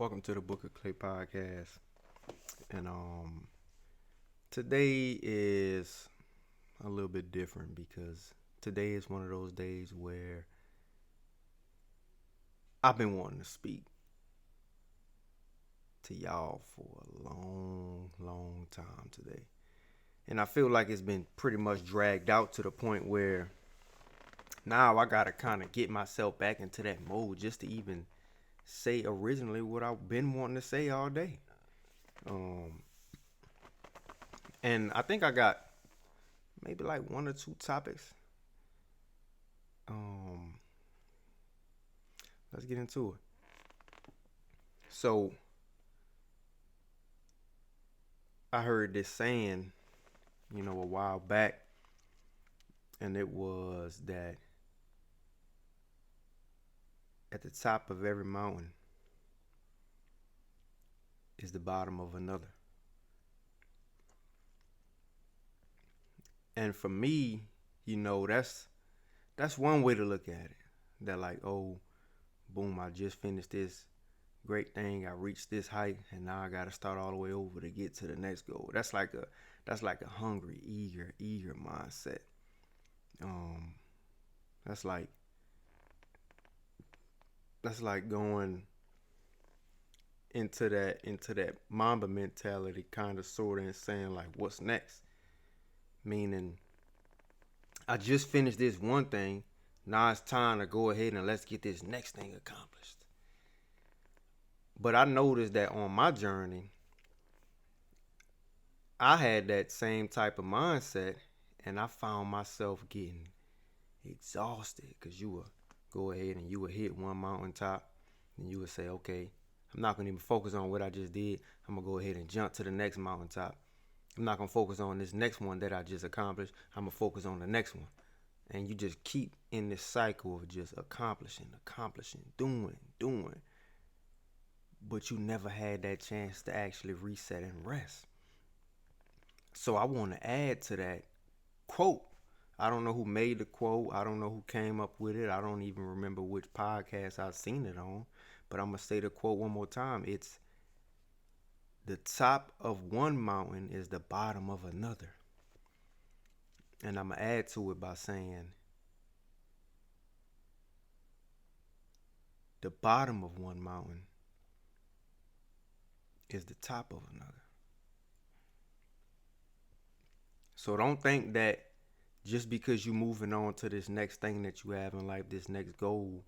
Welcome to the Book of Clay podcast. And today is a little bit different because today is one of those days where I've been wanting to speak to y'all for a long time today. And I feel like it's been pretty much dragged out to the point where now I gotta kind of get myself back into that mode just to even say originally what I've been wanting to say all day. And I think I got maybe like one or two topics. Let's get into it. So I heard this saying, a while back, and it was that at the top of every mountain is the bottom of another. And for me, that's one way to look at it. That like, oh, boom, I just finished this great thing. I reached this height, and now I got to start all the way over to get to the next goal. That's like a hungry, eager mindset. That's like going into that Mamba mentality, kind of, sort of, and saying like, what's next? Meaning, I just finished this one thing. Now it's time to go ahead and let's get this next thing accomplished. But I noticed that on my journey, I had that same type of mindset, and I found myself getting exhausted because you would go ahead and you would hit one mountaintop, and you would say, okay, I'm not going to even focus on what I just did. I'm going to go ahead and jump to the next mountaintop. I'm not going to focus on this next one that I just accomplished. I'm going to focus on the next one. And you just keep in this cycle of just accomplishing, doing. But you never had that chance to actually reset and rest. So I want to add to that quote. I don't know who made the quote. I don't know who came up with it. I don't even remember which podcast I've seen it on. But I'm going to say the quote one more time. It's, the top of one mountain is the bottom of another. And I'm going to add to it by saying, the bottom of one mountain is the top of another. So don't think that just because you're moving on to this next thing that you have in life, this next goal,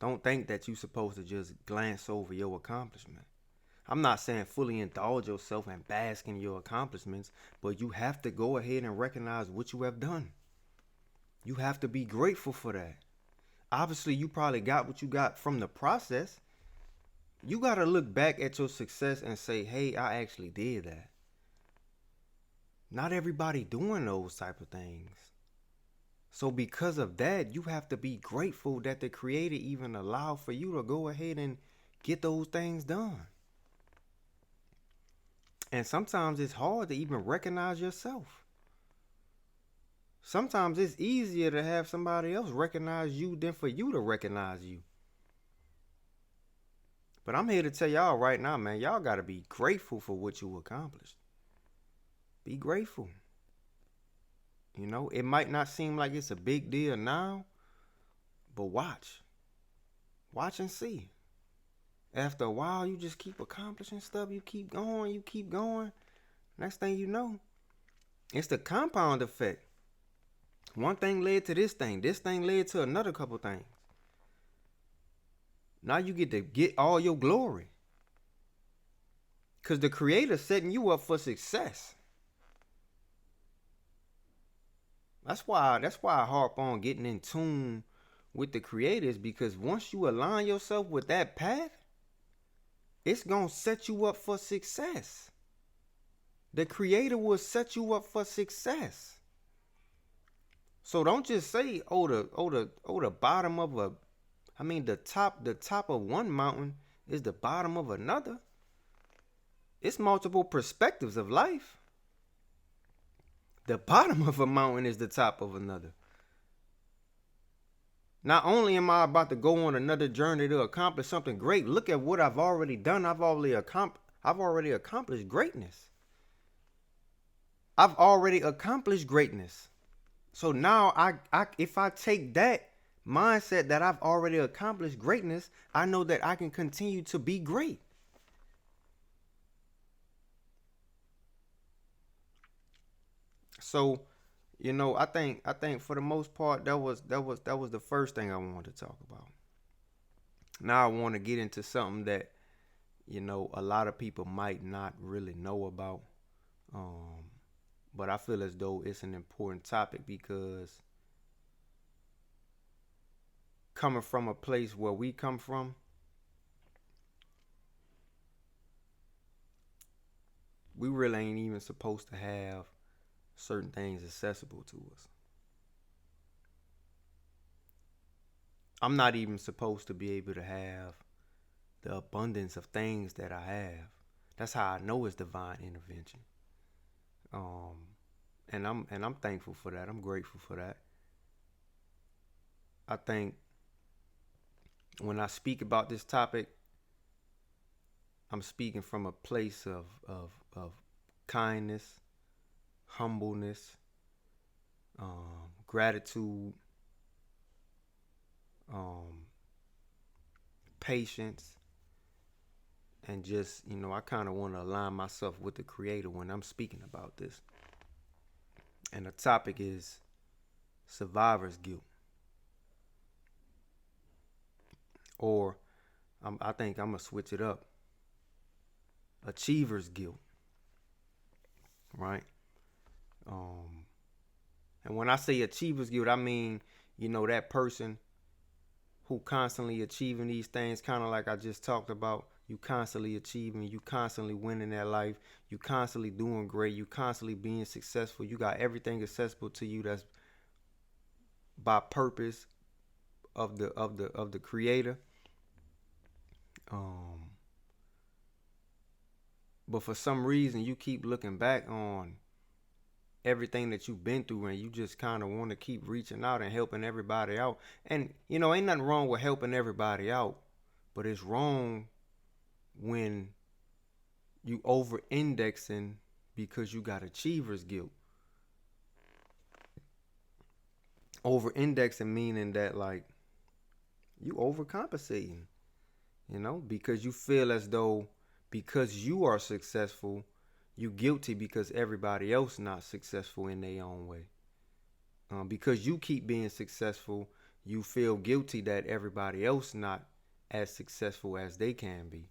don't think that you're supposed to just glance over your accomplishment. I'm not saying fully indulge yourself and bask in your accomplishments, but you have to go ahead and recognize what you have done. You have to be grateful for that. Obviously, you probably got what you got from the process. You got to look back at your success and say, hey, I actually did that. Not everybody doing those type of things. So because of that, you have to be grateful that the Creator even allowed for you to go ahead and get those things done. And sometimes it's hard to even recognize yourself. Sometimes it's easier to have somebody else recognize you than for you to recognize you. But I'm here to tell y'all right now, man, y'all got to be grateful for what you accomplished. Be grateful. It might not seem like it's a big deal now, but watch. Watch and see. After a while, you just keep accomplishing stuff. You keep going. Next thing you know, it's the compound effect. One thing led to this thing. This thing led to another couple things. Now you get to get all your glory. Because the Creator's setting you up for success. That's why I harp on getting in tune with the Creators, because once you align yourself with that path, it's going to set you up for success. The Creator will set you up for success. So don't just say, the bottom of the top of one mountain is the bottom of another. It's multiple perspectives of life. The bottom of a mountain is the top of another. Not only am I about to go on another journey to accomplish something great, look at what I've already done. I've already accomplished greatness. I've already accomplished greatness. So now if I take that mindset that I've already accomplished greatness, I know that I can continue to be great. So, I think for the most part that was the first thing I wanted to talk about. Now I want to get into something that a lot of people might not really know about. Um, but I feel as though it's an important topic because coming from a place where we come from, we really ain't even supposed to have certain things accessible to us. I'm not even supposed to be able to have the abundance of things that I have. That's how I know it's divine intervention. Um, and I'm thankful for that. I'm grateful for that. I think when I speak about this topic, I'm speaking from a place of kindness, humbleness, gratitude, um, patience, and just, I kind of want to align myself with the Creator when I'm speaking about this. And the topic is survivor's guilt. Or I think I'm going to switch it up. Achiever's guilt. Right? And when I say achiever's guilt, I mean, that person who constantly achieving these things, kind of like I just talked about. You constantly achieving, you constantly winning that life, you constantly doing great, you constantly being successful. You got everything accessible to you that's by purpose of the Creator. But for some reason, you keep looking back on everything that you've been through, and you just kind of want to keep reaching out and helping everybody out. And ain't nothing wrong with helping everybody out, but it's wrong when you over indexing because you got achiever's guilt. Over indexing meaning that, like, you overcompensating, because you feel as though because you are successful, you guilty because everybody else not successful in their own way. Because you keep being successful, you feel guilty that everybody else not as successful as they can be.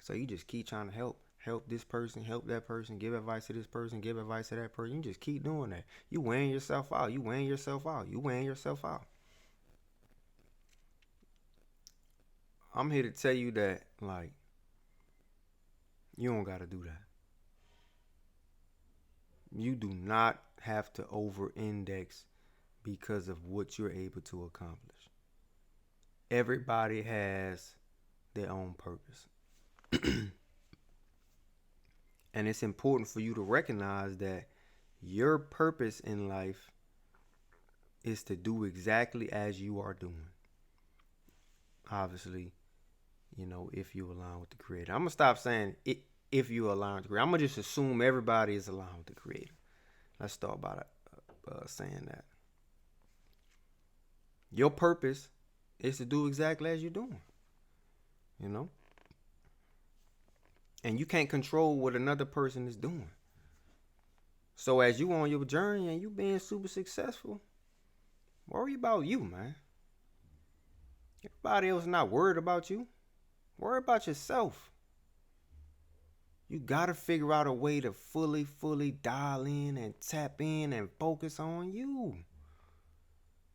So you just keep trying to help this person, help that person, give advice to this person, give advice to that person. You just keep doing that. You wearing yourself out. You wearing yourself out. You wearing yourself out. I'm here to tell you that, like, you don't got to do that. You do not have to over-index because of what you're able to accomplish. Everybody has their own purpose. And it's important for you to recognize that your purpose in life is to do exactly as you are doing. Obviously, if you align with the Creator. I'm going to stop saying it, if you align with the Creator. I'm going to just assume everybody is aligned with the Creator. Let's start by saying that. Your purpose is to do exactly as you're doing. And you can't control what another person is doing. So as you on your journey and you being super successful, worry about you, man. Everybody else not worried about you. Worry about yourself. You gotta figure out a way to fully dial in and tap in and focus on you.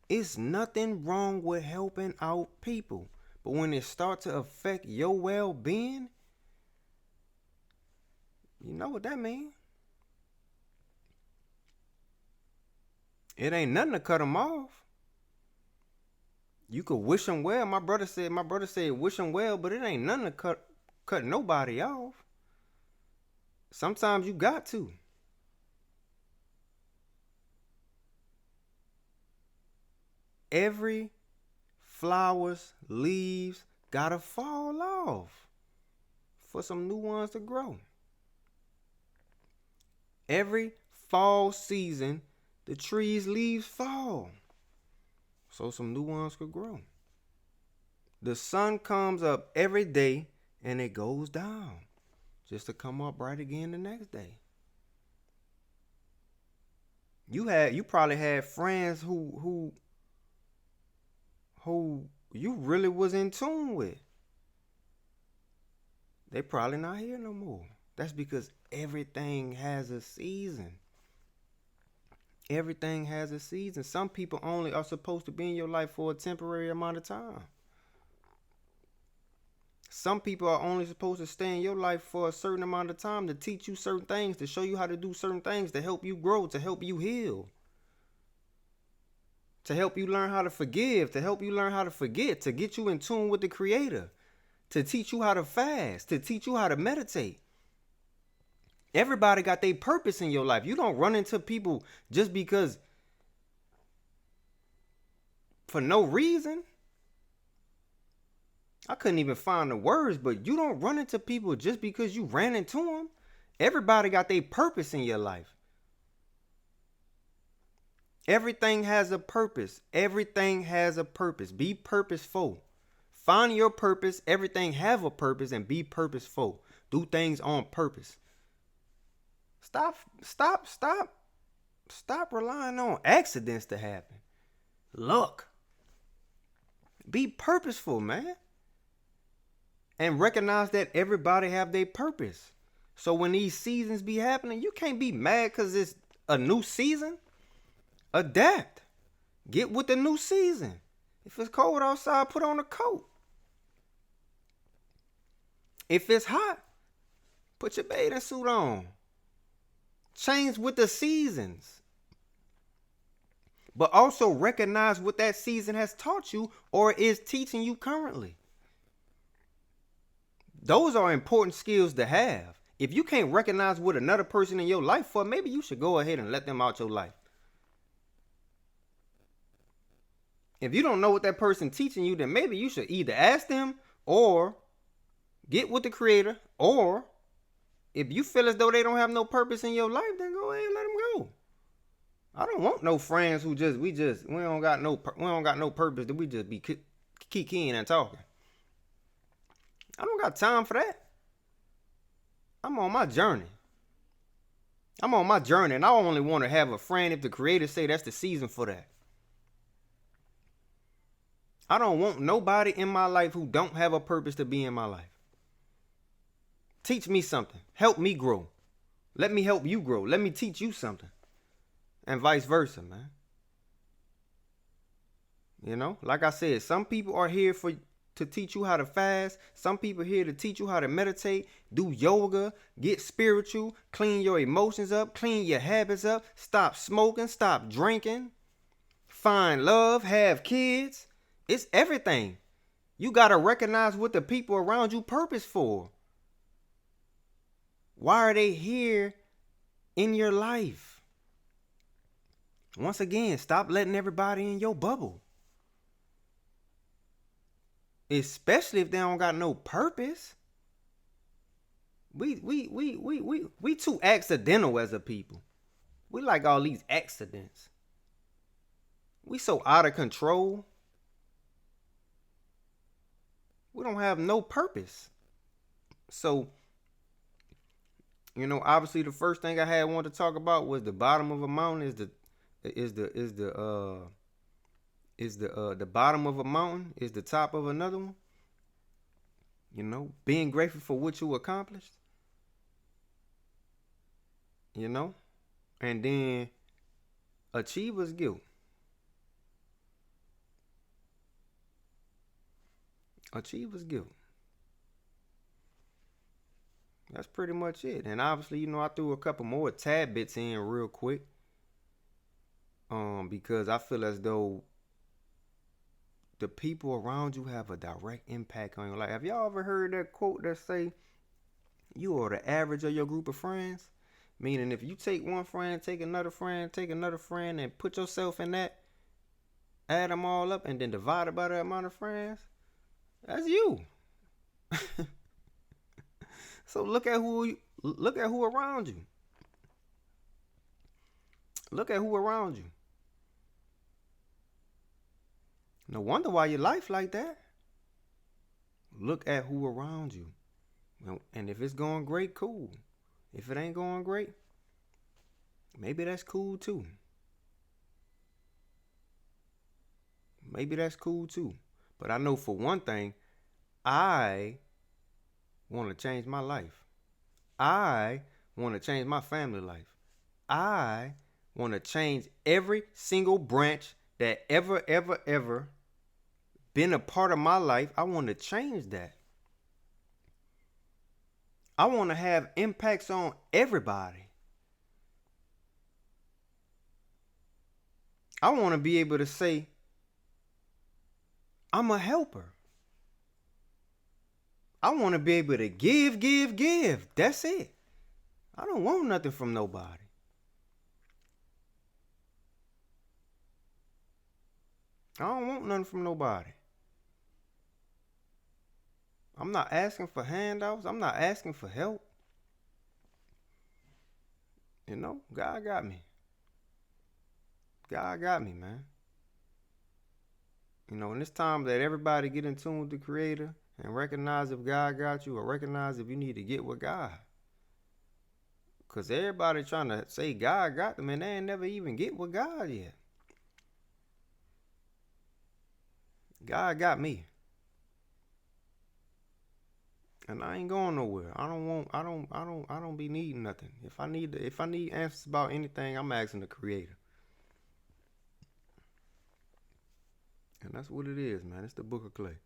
It's nothing wrong with helping out people. But when it starts to affect your well-being, you know what that means? It ain't nothing to cut them off. You could wish them well. My brother said wish them well, but it ain't nothing to cut nobody off. Sometimes you got to. Every flowers, leaves gotta fall off for some new ones to grow. Every fall season, the trees' leaves fall so some new ones could grow. The sun comes up every day and it goes down just to come up right again the next day. You probably had friends who you really was in tune with. They probably not here no more. That's because everything has a season. Everything has a season. Some people only are supposed to be in your life for a temporary amount of time. Some people are only supposed to stay in your life for a certain amount of time to teach you certain things, to show you how to do certain things, to help you grow, to help you heal, to help you learn how to forgive, to help you learn how to forget, to get you in tune with the Creator, to teach you how to fast, to teach you how to meditate. Everybody got their purpose in your life. You don't run into people just because for no reason. I couldn't even find the words, but you don't run into people just because you ran into them. Everybody got their purpose in your life. Everything has a purpose. Everything has a purpose. Be purposeful. Find your purpose. Everything have a purpose, and be purposeful. Do things on purpose. Stop relying on accidents to happen. Luck. Be purposeful, man. And recognize that everybody have their purpose. So when these seasons be happening, you can't be mad because it's a new season. Adapt. Get with the new season. If it's cold outside, put on a coat. If it's hot, put your bathing suit on. Change with the seasons. But also recognize what that season has taught you or is teaching you currently. Those are important skills to have. If you can't recognize what another person in your life for, maybe you should go ahead and let them out your life. If you don't know what that person teaching you, then maybe you should either ask them or get with the Creator, or if you feel as though they don't have no purpose in your life, then go ahead and let them go. I don't want no friends who we don't got no purpose, that we just be kikiing and talking. I don't got time for that. I'm on my journey. And I only want to have a friend if the Creator say that's the season for that. I don't want nobody in my life who don't have a purpose to be in my life. Teach me something. Help me grow. Let me help you grow. Let me teach you something. And vice versa, man. You know, like I said, some people are here to teach you how to fast. Some people here to teach you how to meditate, do yoga, get spiritual, clean your emotions up, clean your habits up, stop smoking, stop drinking, find love, have kids. It's everything. You got to recognize what the people around you purpose for. Why are they here in your life? Once again, stop letting everybody in your bubble. Especially if they don't got no purpose. We too accidental as a people. We like all these accidents. We so out of control. We don't have no purpose. So, you know, obviously the first thing I had wanted to talk about was the bottom of a mountain is the bottom of a mountain is the top of another one. You know, being grateful for what you accomplished. You know, and then achiever's guilt. Achiever's guilt. That's pretty much it. And obviously, you know, I threw a couple more tad bits in real quick. Because I feel as though the people around you have a direct impact on your life. Have y'all ever heard that quote that say, you are the average of your group of friends? Meaning if you take one friend, take another friend, and put yourself in that add them all up and then divide it by the amount of friends, that's you. So look at who around you. Look at who around you. No wonder why your life like that. Look at who around you. And if it's going great, cool. If it ain't going great, maybe that's cool too. Maybe that's cool too. But I know for one thing, I want to change my life. I want to change my family life. I want to change every single branch that ever been a part of my life. I want to change that. I want to have impacts on everybody. I want to be able to say, I'm a helper. I want to be able to give. That's it. I don't want nothing from nobody. I don't want nothing from nobody. I'm not asking for handouts. I'm not asking for help. You know, God got me. God got me, man. You know, and it's time that everybody get in tune with the Creator and recognize if God got you, or recognize if you need to get with God. Because everybody trying to say God got them and they ain't never even get with God yet. God got me. And I ain't going nowhere. I don't be needing nothing. If I need answers about anything, I'm asking the Creator. And that's what it is, man. It's the Book of Clay.